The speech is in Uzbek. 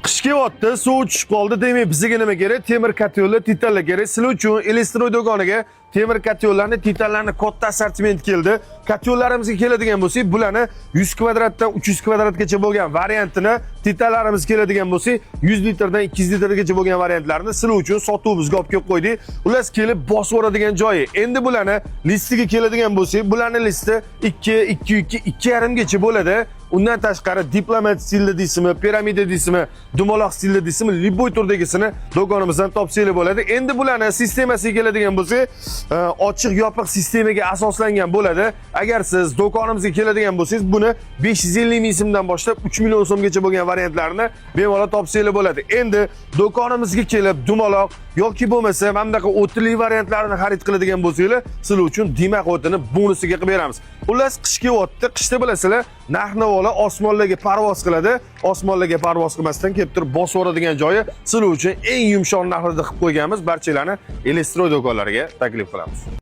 Qish kelyapti, suv tushib qoldi, demak bizga nima kerak? Temir kotyollar, titanlar kerak. Sizlar uchun Elektroy do'koniga temir kotyollarni, titanlarni katta assortiment keldi. Kotyollarimizga keladigan bo'lsak, bularni 100 kvadratdan 300 kvadratgacha bo'lgan variantini, titanlarimiz keladigan bo'lsak, 100 litrdan 200 litrgacha bo'lgan variantlarni sizlar uchun sotuvimizga olib kelib qo'ydik. Ular kelib bosib o'radigan joyi. Endi bularni listiga keladigan bo'lsak, bularning listi 2,5 gacha bo'ladi. Undan tashqari diplomat stilida deysizmi, piramida deysizmi, dumaloq stilida deysizmi, liboy turdagisini do'konimizdan topsanglar bo'ladi. Endi bularning sistemasiga keladigan bo'lsak, ochiq yopiq sistemaga asoslangan bo'ladi. Agar siz do'konimizga keladigan bo'lsangiz, buni 550 ming so'mdan boshlab 3 million so'mgacha bo'lgan variantlarni bemalol topsanglar bo'ladi. Endi do'konimizga kelib dumaloq yoki bo'lmasa mana bunaqa o'tli variantlarni xarid qiladigan bo'lsanglar, sizlar uchun dimaq o'tini bonusiga qilib beramiz. Xullas, qish kelyapti. Qishda bilasizlar, narx-navolar osmonlarga parvoz qiladi. Osmonlarga parvoz qilmasdan kelib turib bosib o'radigan joyi sizlar uchun eng yumshoq narxlarda qilib qo'yganmiz. Barchalarni Elektroy do'konlariga taklif qilamiz.